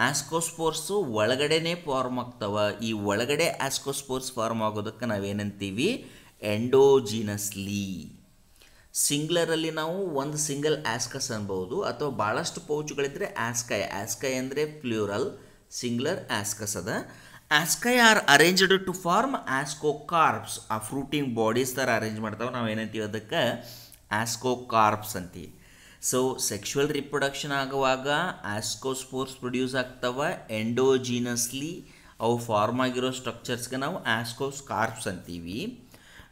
ಆಸ್ಕೋಸ್ಪೋರ್ಸು ಒಳಗಡೆನೇ ಫಾರ್ಮ್ ಆಗ್ತಾವೆ. ಈ ಒಳಗಡೆ ಆಸ್ಕೋಸ್ಪೋರ್ಸ್ ಫಾರ್ಮ್ ಆಗೋದಕ್ಕೆ ನಾವೇನಂತೀವಿ, ಎಂಡೋಜಿನಸ್ಲಿ. ಸಿಂಗ್ಲರಲ್ಲಿ ನಾವು ಒಂದು ಸಿಂಗಲ್ ಆಸ್ಕಸ್ ಅನ್ಬೋದು, ಅಥವಾ ಭಾಳಷ್ಟು ಪೌಚ್ಗಳಿದ್ರೆ ಆಸ್ಕೈ. ಆಸ್ಕೈ ಅಂದರೆ ಪ್ಲೂರಲ್, ಸಿಂಗ್ಲರ್ ಆಸ್ಕಸ್ ಅದ. ಆಸ್ಕೈ ಆರ್ ಅರೇಂಜ್ಡ್ ಟು ಫಾರ್ಮ್ ಆಸ್ಕೋಕಾರ್ಪ್ಸ್. ಆ ಫ್ರೂಟಿಂಗ್ ಬಾಡೀಸ್ ಥರ ಅರೇಂಜ್ ಮಾಡ್ತಾವೆ, ನಾವು ಏನಂತೀವಿ ಅದಕ್ಕೆ ಆಸ್ಕೋಕಾರ್ಪ್ಸ್ ಅಂತೀವಿ. ಸೊ ಸೆಕ್ಷುವಲ್ ರಿಪ್ರೊಡಕ್ಷನ್ ಆಗುವಾಗ ಆಸ್ಕೋಸ್ಪೋರ್ಸ್ ಪ್ರೊಡ್ಯೂಸ್ ಆಗ್ತವೆ ಎಂಡೋಜಿನಸ್ಲಿ. ಅವು ಫಾರ್ಮ್ ಆಗಿರೋ ಸ್ಟ್ರಕ್ಚರ್ಸ್ಗೆ ನಾವು ಆಸ್ಕೋಸ್ಕಾರ್ಪ್ಸ್ ಅಂತೀವಿ.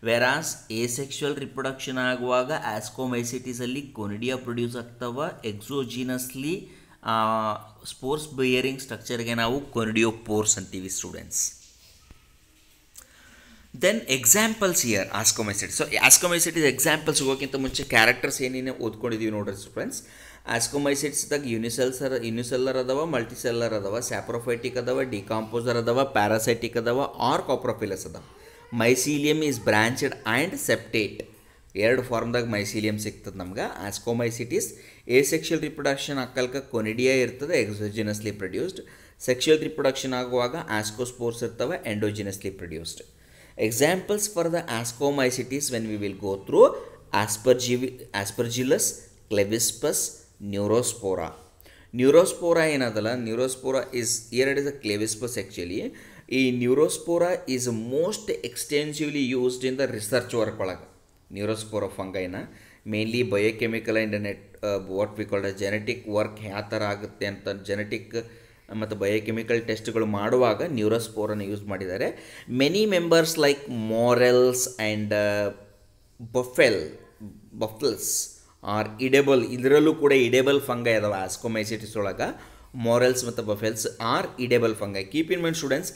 ವೆರಾಸ್ ಎಸೆಕ್ಷುವಲ್ ರಿಪ್ರೊಡಕ್ಷನ್ ಆಗುವಾಗ ಆಸ್ಕೋಮೈಸಿಟಿಸಲ್ಲಿ ಕೊನಿಡಿಯಾ ಪ್ರೊಡ್ಯೂಸ್ ಆಗ್ತವೆ ಎಕ್ಸೋಜಿನಸ್ಲಿ. ಸ್ಪೋರ್ಸ್ ಬಿಯರಿಂಗ್ ಸ್ಟ್ರಕ್ಚರ್ಗೆ ನಾವು ಕೊನಿಡಿಯೋಪೋರ್ಸ್ ಅಂತೀವಿ students. Then examples here ascomycetes. So ascomycetes examples ಹೋಗೋಕ್ಕಿಂತ ಮುಂಚೆ ಕ್ಯಾರೆಕ್ಟರ್ಸ್ ಏನೇನು ಓದ್ಕೊಂಡಿದ್ದೀವಿ ನೋಡ್ರಿ ಸ್ಟೂಡೆಂಟ್ಸ್. ಆಸ್ಕೋಮೈಸಿಟಿಸ್ದಾಗ ಯುನಿಸೆಲ್ಲರ್ ಅದಾವ, ಮಲ್ಟಿಸೆಲ್ಲರ್ ಅದಾವ, ಸ್ಯಾಪ್ರೋಫೈಟಿಕ್ ಅದಾವ, ಡಿಕಾಂಪೋಸರ್ ಅದಾವ, ಪ್ಯಾರಾಸೈಟಿಕ್ ಅದಾವ, ಆರ್ ಕಾಪ್ರೋಫಿಲಸ್ ಅದಾವ. ಮೈಸೀಲಿಯಮ್ ಈಸ್ ಬ್ರಾಂಚ್ಡ್ ಆ್ಯಂಡ್ ಸೆಪ್ಟೇಟ್. ಎರಡು ಫಾರ್ಮ್ದಾಗ ಮೈಸೀಲಿಯಮ್ ಸಿಗ್ತದೆ ನಮ್ಗೆ. ಆಸ್ಕೋಮೈಸಿಟಿಸ್ ಎಸೆಕ್ಷುವಲ್ ರಿಪ್ರೊಡಕ್ಷನ್ ಆಕಲ್ಕ ಕೊನಿಡಿಯಾ ಇರ್ತದೆ ಎಕ್ಸೋಜಿನಸ್ಲಿ ಪ್ರೊಡ್ಯೂಸ್ಡ್. ಸೆಕ್ಷುವಲ್ ರಿಪ್ರೊಡಕ್ಷನ್ ಆಗುವಾಗ ಆಸ್ಕೋಸ್ಪೋರ್ಸ್ ಇರ್ತವೆ endogenously produced. Examples for the ascomycetes when we will go through Aspergillus, Claviceps, Neurospora. Neurospora ಏನದಲ್ಲ, Neurospora is a Claviceps actually. ಈ Neurospora is most extensively used in the research work ಒಳಗೆ. Neurospora ಫಂಗೈನ mainly biochemical and what we called genetic work ಯಾವ ಥರ ಆಗುತ್ತೆ ಅಂತ genetic ಮತ್ತು biochemical ಟೆಸ್ಟ್ಗಳು ಮಾಡುವಾಗ ನ್ಯೂರೋಸ್ಪೋರನ್ನು ಯೂಸ್ ಮಾಡಿದ್ದಾರೆ. Many members like morels and buffles are edible. ಇದರಲ್ಲೂ ಕೂಡ ಇಡೇಬಲ್ ಫಂಗೈ ಅದಾವ ಆಸ್ಕೋಮೈಸಿಟಿಸ್ ಒಳಗೆ. ಮೊರೆಲ್ಸ್ ಮತ್ತು buffles are edible fungi. Keep in mind students,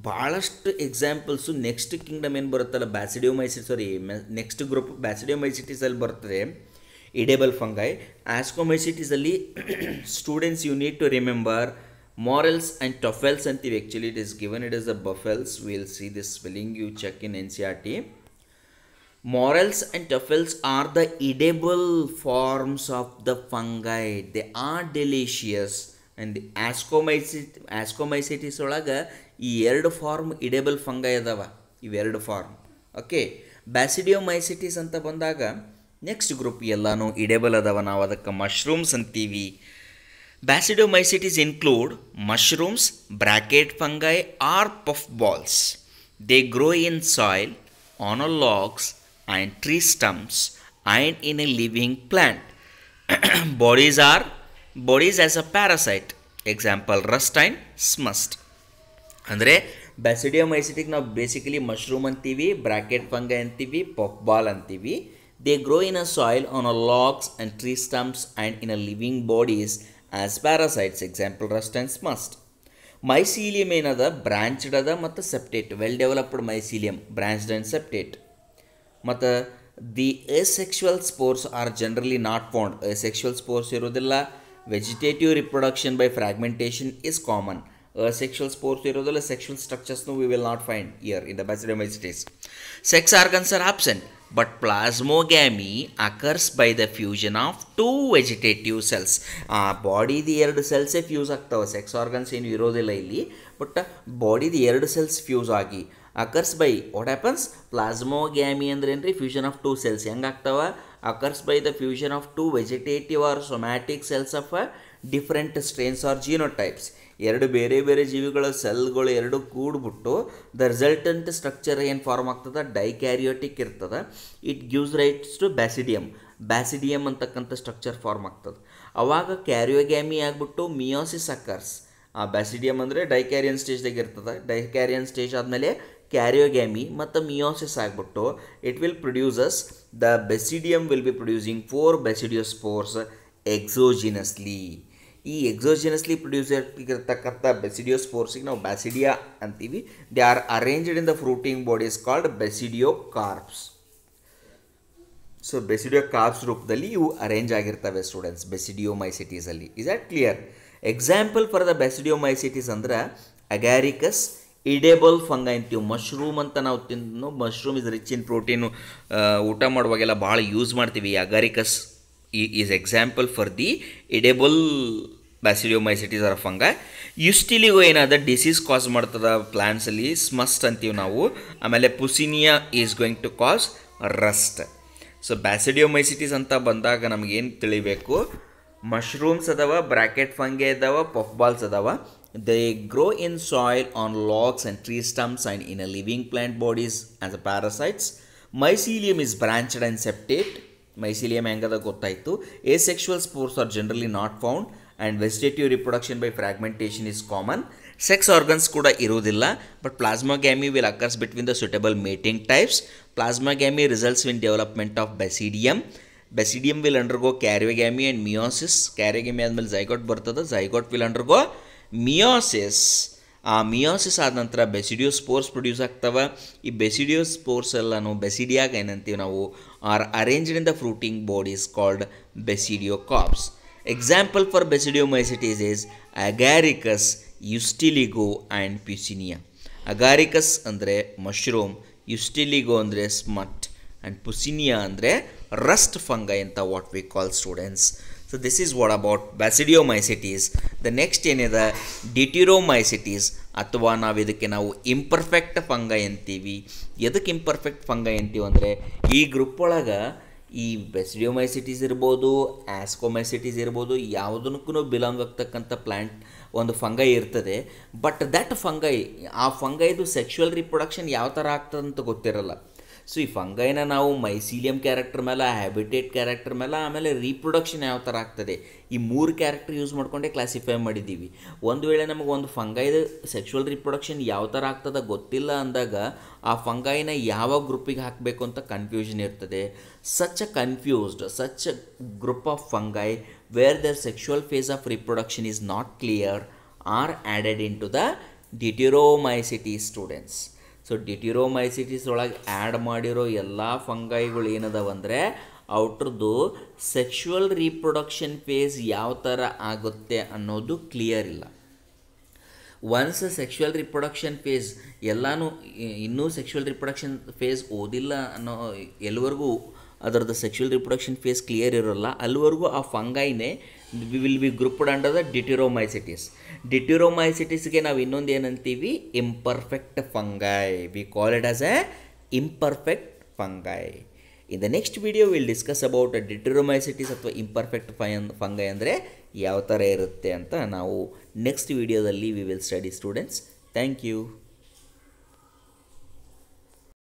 ಭಾಳಷ್ಟು ಎಕ್ಸಾಂಪಲ್ಸು ನೆಕ್ಸ್ಟ್ ಕಿಂಗ್ಡಮ್ ಏನು ಬರುತ್ತಲ್ಲ ನೆಕ್ಸ್ಟ್ ಗ್ರೂಪ್ ಬ್ಯಾಸಿಡಿಯೋಮೈಸಿಟಿಸಲ್ಲಿ ಬರ್ತದೆ ಇಡೇಬಲ್ ಫಂಗೈ. ಆಸ್ಕೋಮೈಸಿಟಿಸಲ್ಲಿ students you need to remember morels and truffles ಅಂತೀವಿ. Actually it is given, it is the buffles. Will see this spelling, you check in NCERT. Morels and tuffles are the edible forms of the fungi. They are delicious. And the ascomycetes ಒಳಗೆ ಈ ಎರಡು form ಇಡೇಬಲ್ fungi ಅದಾವ, ಇವೆರಡು form. Okay, ಬ್ಯಾಸಿಡಿಯೋಮೈಸಿಟಿಸ್ ಅಂತ ಬಂದಾಗ next group ಎಲ್ಲನೂ ಇಡೇಬಲ್ ಅದಾವ, ನಾವು ಅದಕ್ಕೆ ಮಶ್ರೂಮ್ಸ್ ಅಂತೀವಿ. Basidiomycetes include mushrooms, bracket fungi or puff balls. They grow in soil, on a logs and tree stumps and in a living plant. bodies are bodies as a parasite. Example, rust and smust. ಅಂದರೆ ಬ್ಯಾಸಿಡಿಯಮ್ ಐಸಿಟಿಗೆ ನಾವು basically mushroom ಅಂತೀವಿ, bracket fungi ಅಂತೀವಿ, puff ball ಅಂತೀವಿ. They grow in a soil on a logs and tree stumps and in a living bodies as parasites. Example, rust and smut. Mycelium ಏನದ, branched ಅದ ಮತ್ತು septate, well developed mycelium, branched and septate. ಮತ್ತು the asexual spores are generally not found. asexual spores ಇರೋದಿಲ್ಲ. Vegetative reproduction by fragmentation is common. Sexual spores ಇರೋದಿಲ್ಲ. Sexual ಸ್ಟ್ರಕ್ಚರ್ಸ್ನು we will not find here in the basidiomycetes. Sex organs are absent, but plasmogamy occurs by the fusion of two vegetative cells. ಆ ಬಾಡಿದು ಎರಡು ಸೆಲ್ಸೇ fuse ಆಗ್ತಾವೆ. Sex organs ಏನು ಇರೋದಿಲ್ಲ ಇಲ್ಲಿ, ಬಟ್ ಬಾಡಿದು ಎರಡು ಸೆಲ್ಸ್ ಫ್ಯೂಸ್ ಆಗಿ occurs by what happens, plasmogamy ಅಂದ್ರೆ ಏನು ರೀ, ಫ್ಯೂಷನ್ ಆಫ್ ಟೂ ಸೆಲ್ಸ್. ಹೆಂಗೆ ಆಗ್ತಾವೆ? Occurs by the fusion of two vegetative or somatic cells of a different strains or genotypes. ಎರಡು ಬೇರೆ ಬೇರೆ ಜೀವಿಗಳ ಸೆಲ್ಗಳು ಎರಡು ಕೂಡ್ಬಿಟ್ಟು ದ ರಿಸಲ್ಟೆಂಟ್ ಸ್ಟ್ರಕ್ಚರ್ ಏನು ಫಾರ್ಮ್ ಆಗ್ತದೆ, ಡೈಕ್ಯಾರಿಯೋಟಿಕ್ ಇರ್ತದೆ. It gives rights to basidium. Basidium ಅಂತಕ್ಕಂಥ ಸ್ಟ್ರಕ್ಚರ್ ಫಾರ್ಮ್ ಆಗ್ತದೆ. ಅವಾಗ ಕ್ಯಾರಿಯೋಗ್ಯಾಮಿ ಆಗಿಬಿಟ್ಟು ಮಿಯೋಸಿಸ್ ಅಕರ್ಸ್. ಆ ಬ್ಯಾಸಿಡಿಯಮ್ ಅಂದರೆ ಡೈಕ್ಯಾರಿಯನ್ ಸ್ಟೇಜ್ದಾಗ ಇರ್ತದೆ. ಡೈಕ್ಯಾರಿಯನ್ ಸ್ಟೇಜ್ ಆದಮೇಲೆ ಕ್ಯಾರಿಯೋಗ್ಯಾಮಿ ಮತ್ತು ಮಿಯೋಸಿಸ್ ಆಗಿಬಿಟ್ಟು it will produces the basidium will be producing 4 basidiospores exogenously. ಈ ಎಕ್ಸೋಜಿನಸ್ಲಿ ಪ್ರೊಡ್ಯೂಸ್ ಆಗಿರ್ತಕ್ಕಂಥ ಬೆಸಿಡಿಯೋಸ್ಪೋರ್ಸಿಗೆ ನಾವು ಬ್ಯಾಸಿಡಿಯಾ ಅಂತೀವಿ. They are arranged in the fruiting bodies called basidiocarps. So basidiocarps ರೂಪದಲ್ಲಿ ಇವು ಅರೇಂಜ್ ಆಗಿರ್ತವೆ ಸ್ಟೂಡೆಂಟ್ಸ್ ಬೆಸಿಡಿಯೋಮೈಸಿಟೀಸಲ್ಲಿ. Is that clear? Example for the basidiomycetes ಅಂದ್ರೆ ಅಗ್ಯಾರಿಕಸ್ ಇಡೇಬಲ್ ಫಂಗೈ ಅಂತೀವಿ. ಮಶ್ರೂಮ್ ಅಂತ ನಾವು ತಿಂದು, mushroom is rich in protein. ಊಟ ಮಾಡುವಾಗೆಲ್ಲ ಭಾಳ ಯೂಸ್ ಮಾಡ್ತೀವಿ. Agaricus is example for the edible basidiomycetes or fungi. Ustilago ಏನಾದ ಡಿಸೀಸ್ ಕಾಸ್ ಮಾಡ್ತದ ಪ್ಲಾಂಟ್ಸಲ್ಲಿ, ಸ್ಮಸ್ಟ್ ಅಂತೀವಿ ನಾವು. ಆಮೇಲೆ Puccinia is going to cause rust. So basidiomycetes ಅಂತ ಬಂದಾಗ ನಮಗೇನು ತಿಳಿಬೇಕು, ಮಶ್ರೂಮ್ಸ್ ಅದಾವ, ಬ್ರಾಕೆಟ್ ಫಂಗೈ ಅದಾವ, ಪಫ್ ಬಾಲ್ಸ್ ಅದಾವ. They grow in soil, on logs and tree stumps and in a living plant bodies as a parasites. Mycelium is branched and septate. Mycelium ಹೆಂಗದ ಗೊತ್ತಾಯಿತು. Asexual spores are generally not found and vegetative reproduction by fragmentation is common. Sex organs ಕೂಡ ಇರುವುದಿಲ್ಲ, but plasmogamy will occurs between the suitable mating types. Plasmogamy results in development of basidium. Basidium will undergo karyogamy and meiosis. Karyogamy ಆದಮೇಲೆ zygote ಬರ್ತದೆ. Zygote will undergo meiosis. ಆ meiosis ಆದ ನಂತರ ಬೆಸಿಡಿಯೋಸ್ಪೋರ್ಸ್ produce ಆಗ್ತವೆ. ಈ ಬೆಸಿಡಿಯೋಸ್ಪೋರ್ಸ್ ಎಲ್ಲನೂ ಬೆಸಿಡಿಯಾಗ ಏನಂತೀವಿ ನಾವು, are arranged in the fruiting bodies called basidiocarps. Example for basidiomycetes is Agaricus, Ustilago and Puccinia. Agaricus ಅಂದರೆ ಮಶ್ರೂಮ್, ಯುಸ್ಟಿಲಿಗೋ ಅಂದರೆ ಸ್ಮಟ್, ಆ್ಯಂಡ್ ಪುಸಿನಿಯಾ ಅಂದರೆ ರಸ್ಟ್ ಫಂಗೈ ಅಂತ what we call students. So this is what about Basidiomycetes. The next ಏನಿದೆ ಡಿಟ್ಯೂರೋಮೈಸಿಟೀಸ್, ಅಥವಾ ನಾವು ಇದಕ್ಕೆ ನಾವು imperfect fungi ಅಂತೀವಿ. ಎದಕ್ಕೆ ಇಂಪರ್ಫೆಕ್ಟ್ ಫಂಗೈ ಅಂತೀವಿ ಅಂದರೆ, ಈ ಗ್ರೂಪ್ ಒಳಗೆ ಈ ಬೆಸಿಡಿಯೋಮೈಸಿಟೀಸ್ ಇರ್ಬೋದು, ಆಸ್ಕೋಮೈಸಿಟೀಸ್ ಇರ್ಬೋದು, ಯಾವುದಕ್ಕೂ ಬಿಲಾಂಗ್ ಆಗ್ತಕ್ಕಂಥ ಪ್ಲ್ಯಾಂಟ್ ಒಂದು ಫಂಗೈ ಇರ್ತದೆ. ಬಟ್ ದಟ್ ಫಂಗೈ, ಆ ಫಂಗೈದು ಸೆಕ್ಷುವಲ್ ರಿಪ್ರೊಡಕ್ಷನ್ ಯಾವ ಥರ ಆಗ್ತದಂತ ಗೊತ್ತಿರಲ್ಲ. ಸೊ ಈ ಫಂಗೈನ ನಾವು ಮೈಸೀಲಿಯಮ್ ಕ್ಯಾರೆಕ್ಟರ್ ಮೇಲೆ, ಹ್ಯಾಬಿಟೇಟ್ ಕ್ಯಾರೆಕ್ಟರ್ ಮೇಲೆ, ಆಮೇಲೆ ರೀಪ್ರೊಡಕ್ಷನ್ ಯಾವ ಥರ ಆಗ್ತದೆ, ಈ 3 ಕ್ಯಾರೆಕ್ಟರ್ ಯೂಸ್ ಮಾಡ್ಕೊಂಡೇ ಕ್ಲಾಸಿಫೈ ಮಾಡಿದ್ದೀವಿ. ಒಂದು ವೇಳೆ ನಮಗೆ ಒಂದು ಫಂಗೈದ ಸೆಕ್ಷುವಲ್ ರಿಪ್ರೊಡಕ್ಷನ್ ಯಾವ ಥರ ಆಗ್ತದೆ ಗೊತ್ತಿಲ್ಲ ಅಂದಾಗ ಆ ಫಂಗೈನ ಯಾವ ಗ್ರೂಪಿಗೆ ಹಾಕಬೇಕು ಅಂತ ಕನ್ಫ್ಯೂಷನ್ ಇರ್ತದೆ. Such a group of fungi where their sexual phase of reproduction is not clear or added in to the deuteromycetes students. So deuteromycetes ಒಳಗೆ ಆ್ಯಡ್ ಮಾಡಿರೋ ಎಲ್ಲ ಫಂಗೈಗಳು ಏನದಾವಂದರೆ ಔಟ್ರದ್ದು ಸೆಕ್ಷುವಲ್ ರೀಪ್ರೊಡಕ್ಷನ್ ಫೇಸ್ ಯಾವ ಥರ ಆಗುತ್ತೆ ಅನ್ನೋದು ಕ್ಲಿಯರ್ ಇಲ್ಲ. ಒನ್ಸ್ ಸೆಕ್ಷುವಲ್ ರಿಪ್ರೊಡಕ್ಷನ್ ಫೇಸ್ ಎಲ್ಲನೂ ಇನ್ನೂ ಸೆಕ್ಷುವಲ್ ರಿಪ್ರೊಡಕ್ಷನ್ ಫೇಸ್ ಓದಿಲ್ಲ ಅನ್ನೋ ಎಲ್ಲಿವರೆಗೂ ಅದರದ್ದು ಸೆಕ್ಷುವಲ್ ರಿಪ್ರೊಡಕ್ಷನ್ ಫೇಸ್ ಕ್ಲಿಯರ್ ಇರೋಲ್ಲ ಅಲ್ಲಿವರೆಗೂ ಆ ಫಂಗೈನೇ will be grouped under the deuteromycetes. ಡಿಟ್ಯೂರೋಮೈಸಿಟೀಸ್ಗೆ ನಾವು ಇನ್ನೊಂದು ಏನಂತೀವಿ, imperfect fungi. We call it as a imperfect fungi. In the next video will discuss about deuteromycetes ಅಥವಾ ಇಂಪರ್ಫೆಕ್ಟ್ ಫಂಗೈ ಅಂದರೆ ಯಾವ ಥರ ಇರುತ್ತೆ ಅಂತ ನಾವು ನೆಕ್ಸ್ಟ್ ವಿಡಿಯೋದಲ್ಲಿ we will study students. Thank you.